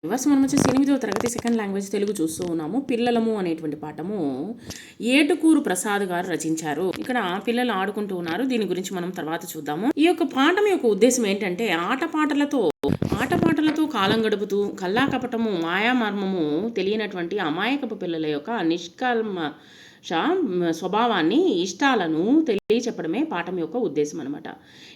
Viewers మనం వచ్చేసి 8వ తరగతి సెకండ్ లాంగ్వేజ్ తెలుగు చూస్తూ ఉన్నాము. పిల్లలము అనేటువంటి పాఠము ఏటుకూరు ప్రసాద్ గారు రచించారు. ఇక్కడ పిల్లలు ఆడుకుంటూ ఉన్నారు. దీని గురించి మనం తర్వాత చూద్దాము. ఈ యొక్క పాఠం యొక్క ఉద్దేశం ఏంటంటే ఆటపాటలతో కాలం గడుపుతూ కల్లాకపటము మాయామర్మము తెలియనటువంటి అమాయకపు పిల్లల యొక్క స్వభావాన్ని ఇష్టాలను తెలియచెప్పడమే పాఠం యొక్క ఉద్దేశం అనమాట.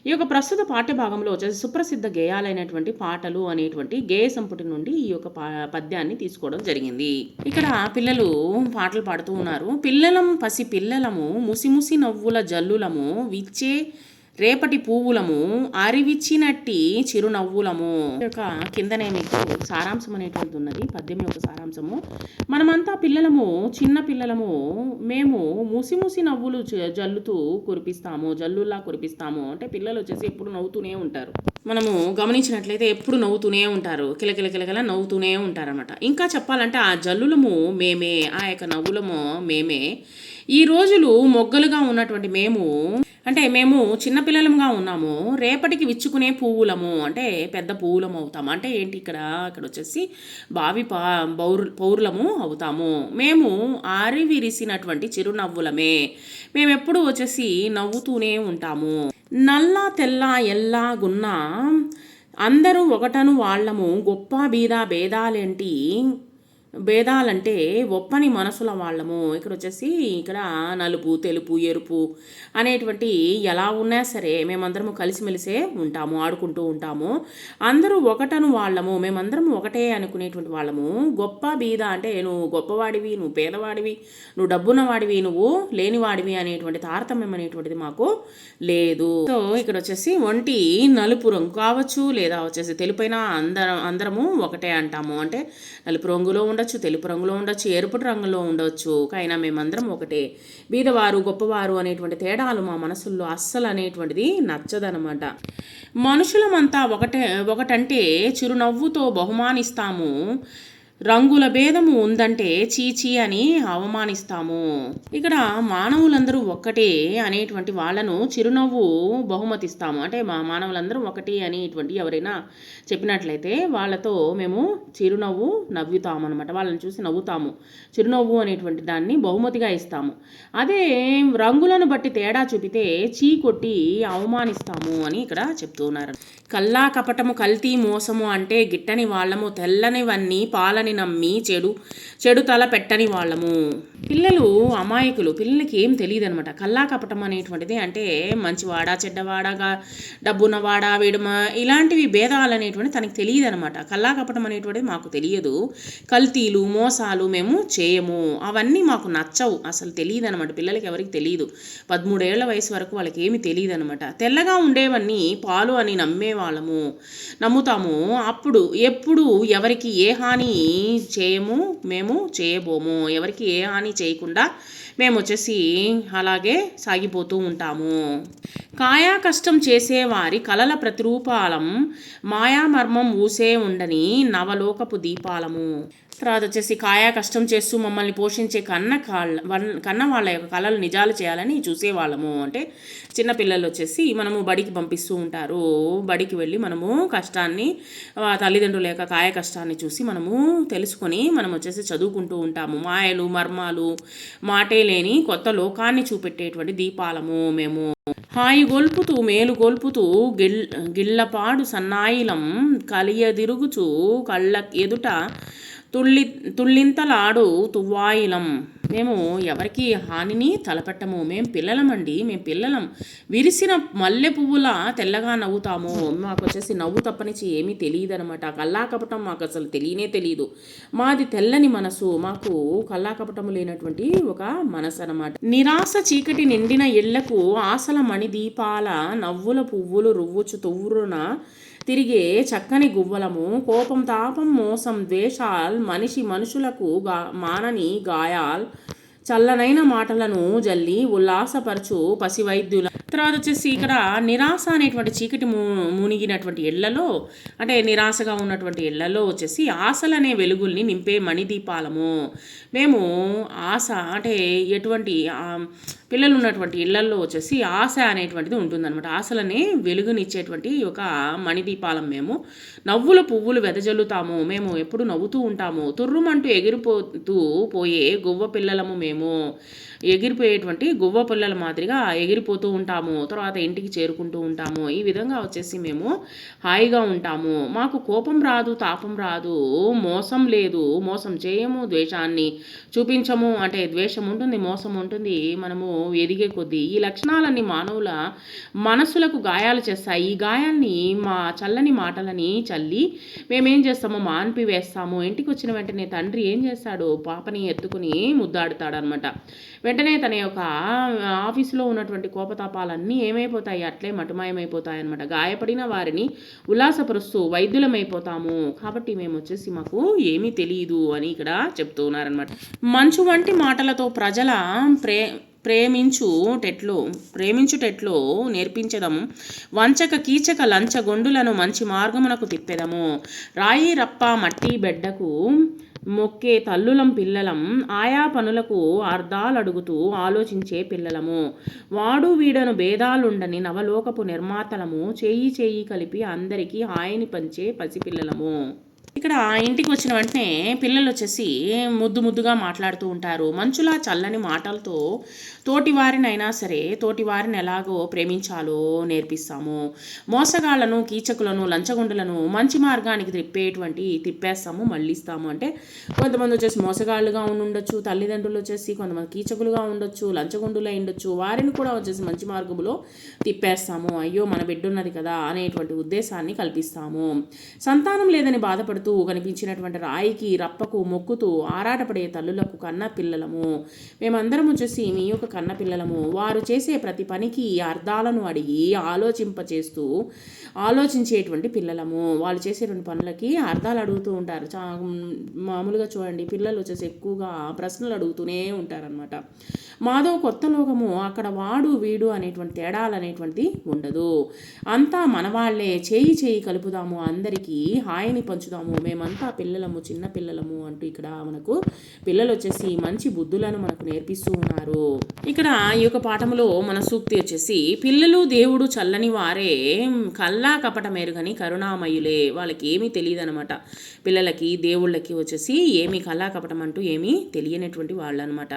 ఈ యొక్క ప్రస్తుత పాఠ్య భాగంలో వచ్చేసి సుప్రసిద్ధ గేయాలైనటువంటి పాటలు అనేటువంటి గేయ సంపుటి నుండి ఈ యొక్క పద్యాన్ని తీసుకోవడం జరిగింది. ఇక్కడ పిల్లలు పాటలు పాడుతూ ఉన్నారు. పసి పిల్లలము ముసిముసి నవ్వుల జల్లులము విచ్చే రేపటి పువ్వులము అరివిచ్చినట్టి చిరునవ్వులము. యొక్క కిందనే మీకు సారాంశం అనేటువంటిది ఉన్నది. పద్యం యొక్క సారాంశము: మనమంతా పిల్లలము, చిన్న పిల్లలము, మేము ముసిముసి నవ్వులు జల్లుతూ కురిపిస్తాము, జల్లులా కురిపిస్తాము. అంటే పిల్లలు వచ్చేసి ఎప్పుడు నవ్వుతూనే ఉంటారు. మనము గమనించినట్లయితే ఎప్పుడు నవ్వుతూనే ఉంటారు, కిలకిల నవ్వుతూనే ఉంటారన్నమాట. ఇంకా చెప్పాలంటే ఆ జల్లులము మేమే, ఆ యొక్క నవ్వులము మేమే. ఈ రోజులు మొగ్గలుగా ఉన్నటువంటి మేము చిన్నపిల్లలంగా ఉన్నాము. రేపటికి విచ్చుకునే పువ్వులము, అంటే పెద్ద పువ్వులము అవుతాము. అంటే ఏంటి ఇక్కడ వచ్చేసి భావి పౌరులము అవుతాము. మేము ఆరివిరిసినటువంటి చిరునవ్వులమే. మేము ఎప్పుడు వచ్చేసి నవ్వుతూనే ఉంటాము. నల్ల తెల్ల ఎల్లాగున్నా అందరూ ఒకటను వాళ్ళము. గొప్ప భేదాలంటే ఒప్పని మనసుల వాళ్ళము. ఇక్కడ వచ్చేసి నలుపు తెలుపు ఎరుపు అనేటువంటి ఎలా ఉన్నా సరే మేమందరము కలిసిమెలిసే ఉంటాము, ఆడుకుంటూ ఉంటాము. అందరూ ఒకటను వాళ్ళము, మేమందరం ఒకటే అనుకునేటువంటి వాళ్ళము. గొప్ప బీద అంటే నువ్వు గొప్పవాడివి, నువ్వు పేదవాడివి, నువ్వు డబ్బున్నవాడివి, నువ్వు లేనివాడివి అనేటువంటి తారతమ్యం అనేటువంటిది మాకు లేదు. సో ఇక్కడ వచ్చేసి ఒంటి నలుపు రంగు కావచ్చు, లేదా వచ్చేసి తెలుపైన అందరము ఒకటే అంటాము. అంటే నలుపు రంగులో ఉండొచ్చు, తెలుపు రంగులో ఉండొచ్చు, ఎరుపు రంగులో ఉండొచ్చు, అయినా మేమందరం ఒకటే. బీదవారు గొప్పవారు అనేటువంటి తేడాలు మా మనసుల్లో అస్సలు అనేటువంటిది నచ్చదనమాట. మనుషులమంతా ఒకటంటే చిరునవ్వుతో బహుమానిస్తాము. రంగుల భేదము ఉందంటే చీచీ అని అవమానిస్తాము. ఇక్కడ మానవులందరూ ఒక్కటే అనేటువంటి వాళ్ళను చిరునవ్వు బహుమతిస్తాము. అంటే మా మానవులందరూ ఒకటి అనేటువంటి ఎవరైనా చెప్పినట్లయితే వాళ్ళతో మేము చిరునవ్వు నవ్వుతాము అనమాట. వాళ్ళని చూసి నవ్వుతాము. చిరునవ్వు అనేటువంటి దాన్ని బహుమతిగా ఇస్తాము. అదే రంగులను బట్టి తేడా చూపితే చీ కొట్టి అవమానిస్తాము అని ఇక్కడ చెప్తున్నారు. కల్లా కపటము కల్తీ మోసము అంటే గిట్టని వాళ్ళము. తెల్లనివన్నీ పాలని నమ్మి చెడు తల పెట్టని వాళ్ళము. పిల్లలు అమాయకులు, పిల్లలకి ఏం తెలియదు అనమాట. కల్లా కపటం అనేటువంటిది అంటే మంచివాడా చెడ్డవాడాగా, డబ్బున్నవాడా వీడు ఇలాంటివి భేదాలు అనేటువంటి తనకి తెలియదు అనమాట. కల్లా కపటం అనేటువంటిది మాకు తెలియదు. కల్తీలు మోసాలు మేము చేయము, అవన్నీ మాకు నచ్చవు, అసలు తెలియదు అనమాట. పిల్లలకి ఎవరికి తెలియదు. 13 ఏళ్ల వయసు వరకు వాళ్ళకి ఏమి తెలియదు అనమాట. తెల్లగా ఉండేవన్నీ పాలు అని నమ్ముతాము. అప్పుడు ఎప్పుడు ఎవరికి ఏ హాని మేము చేయబోము. ఎవరికి ఏ హాని చేయకుండా మేము వచ్చేసి అలాగే సాగిపోతూ ఉంటాము. కాయా కష్టం చేసేవారి కలల ప్రతిరూపాలం. మాయామర్మం ఊసే ఉండని నవలోకపు దీపాలము. తర్వాత వచ్చేసి కాయా కష్టం చేస్తూ మమ్మల్ని పోషించే కన్న వాళ్ళ యొక్క కళలు నిజాలు చేయాలని చూసేవాళ్ళము. అంటే చిన్నపిల్లలు వచ్చేసి మనము బడికి పంపిస్తూ ఉంటారు. బడికి వెళ్ళి మనము కష్టాన్ని, తల్లిదండ్రుల యొక్క కాయ కష్టాన్ని చూసి మనము తెలుసుకొని మనం వచ్చేసి చదువుకుంటూ ఉంటాము. మాయలు మర్మాలు మాటే లేని కొత్త లోకాన్ని చూపెట్టేటువంటి దీపాలము మేము. హాయి గొల్పుతూ మేలు గొల్పుతూ గిళ్ళపాడు సన్నాయిలం కలియదిరుగుచు కళ్ళ ఎదుట తుళ్ళింతలాడు తువ్వాయిలం. మేము ఎవరికి హానిని తలపెట్టము. మేము పిల్లలమండి, మేము పిల్లలం. విరిసిన మల్లె పువ్వులా తెల్లగా నవ్వుతాము. మాకు వచ్చేసి నవ్వు తప్పనిచ్చి ఏమీ తెలియదు అనమాట. కల్లాకపటం మాకు అసలు తెలియదు. మాది తెల్లని మనసు, మాకు కల్లాకపటము లేనటువంటి ఒక మనసు అనమాట. నిరాశ చీకటి నిండిన ఇళ్లకు ఆశల మణిదీపాల నవ్వుల పువ్వులు రువ్వుచు తువ్వురున తిరిగే చక్కని గువ్వలము. కోపం తాపం మోసం ద్వేషాల్ మనుషులకు మానని గాయాల్ చల్లనైన మాటలను జల్లి ఉల్లాసపరచు పసివైద్యుల. తర్వాత వచ్చేసి ఇక్కడ నిరాశ అనేటువంటి చీకటి మునిగినటువంటి ఇళ్లలో, అంటే నిరాశగా ఉన్నటువంటి ఇళ్లలో వచ్చేసి ఆశలనే వెలుగుల్ని నింపే మణిదీపాలము. మేము ఆశ అంటే ఎటువంటి పిల్లలు ఉన్నటువంటి ఇళ్లల్లో వచ్చేసి ఆశ అనేటువంటిది ఉంటుందన్నమాట. ఆశలని వెలుగునిచ్చేటువంటి ఒక మణిదీపాలం మేము. నవ్వుల పువ్వులు వెదజల్లుతాము మేము, ఎప్పుడు నవ్వుతూ ఉంటాము. తుర్రుమంటూ ఎగిరిపోతూ పోయే గువ్వ పిల్లలము మేము. ఎగిరిపోయేటువంటి గువ్వ పిల్లల మాదిరిగా ఎగిరిపోతూ ఉంటాము. తర్వాత ఇంటికి చేరుకుంటూ ఉంటాము. ఈ విధంగా వచ్చేసి మేము హాయిగా ఉంటాము. మాకు కోపం రాదు, తాపం రాదు, మోసం లేదు, మోసం చేయము, ద్వేషాన్ని చూపించము. అంటే ద్వేషం ఉంటుంది, మోసం ఉంటుంది. మనము ఎదిగే కొద్దీ ఈ లక్షణాలన్నీ మానవుల మనసులకు గాయాలు చేస్తాయి. ఈ గాయాల్ని మా చల్లని మాటలని చల్లి మేమేం చేస్తామో మాన్పి వేస్తాము. ఇంటికి వచ్చిన వెంటనే తండ్రి ఏం చేస్తాడు, పాపని ఎత్తుకుని ముద్దాడుతాడనమాట. వెంటనే తన యొక్క ఆఫీసులో ఉన్నటువంటి కోపతాపాలన్నీ ఏమైపోతాయి, అట్లే మటుమాయమైపోతాయి అనమాట. గాయపడిన వారిని ఉల్లాసపరుస్తూ వైద్యులమైపోతాము. కాబట్టి మేము వచ్చేసి మాకు ఏమీ తెలియదు అని ఇక్కడ చెప్తూ ఉన్నారనమాట. మంచు వంటి మాటలతో ప్రజల ప్రేమించుటెట్లో నేర్పించదము. వంచక కీచక లంచ గొండులను మంచి మార్గమునకు తిప్పెదము. రాయి రప్ప మట్టి బెడ్డకు మొక్కే తల్లులం పిల్లలం. ఆయా పనులకు అర్థాలడుగుతూ ఆలోచించే పిల్లలము. వాడు వీడను భేదాలుండని నవలోకపు నిర్మాతలము. చేయి కలిపి అందరికీ హాయిని పంచే పసిపిల్లలము. ఇక్కడ ఇంటికి వచ్చిన వెంటనే పిల్లలు వచ్చేసి ముద్దుగా మాట్లాడుతూ ఉంటారు. మంచులా చల్లని మాటలతో తోటివారినైనా సరే తోటివారిని ఎలాగో ప్రేమించాలో నేర్పిస్తాము. మోసగాళ్లను, కీచకులను, లంచగొండులను మంచి మార్గానికి తిప్పేస్తాము, మళ్ళిస్తాము. అంటే కొంతమంది వచ్చేసి మోసగాళ్ళుగా ఉండొచ్చు, తల్లిదండ్రులు వచ్చేసి కొంతమంది కీచకులుగా ఉండొచ్చు, లంచగొండులై ఉండొచ్చు. వారిని కూడా వచ్చేసి మంచి మార్గంలో తిప్పేస్తాము. అయ్యో మన బిడ్డ ఉన్నది కదా అనేటువంటి ఉద్దేశాన్ని కల్పిస్తాము. సంతానం లేదని బాధపడుతూ కనిపించినటువంటి రాయికి రప్పకు మొక్కుతూ ఆరాటపడే తల్లులకు కన్న పిల్లలము. మేమందరం వచ్చేసి మీ యొక్క కన్న పిల్లలము. వారు చేసే ప్రతి పనికి అర్థాలను అడిగి ఆలోచించేటువంటి పిల్లలము. వాళ్ళు చేసేటువంటి పనులకి అర్థాలు అడుగుతూ ఉంటారు. మామూలుగా చూడండి, పిల్లలు వచ్చేసి ఎక్కువగా ప్రశ్నలు అడుగుతూనే ఉంటారనమాట. మాదో కొత్త లోకము, అక్కడ వాడు వీడు అనేటువంటి తేడాలు అనేటువంటి ఉండదు. అంతా మనవాళ్లే. చేయి కలుపుదాము, అందరికీ హాయిని పంచుదాము. మేమంతా పిల్లలము, చిన్న పిల్లలము అంటూ ఇక్కడ మనకు పిల్లలు వచ్చేసి మంచి బుద్ధులను మనకు నేర్పిస్తూ ఉన్నారు. ఇక్కడ ఈ యొక్క పాఠములో మన సూక్తి వచ్చేసి పిల్లలు దేవుడు చల్లని వారే, కల్లా కపట మెరుగని కరుణామయులే. వాళ్ళకి ఏమీ తెలియదు అనమాట. పిల్లలకి దేవుళ్ళకి వచ్చేసి ఏమీ కల్లా కపటం అంటూ ఏమీ తెలియనటువంటి వాళ్ళు అనమాట.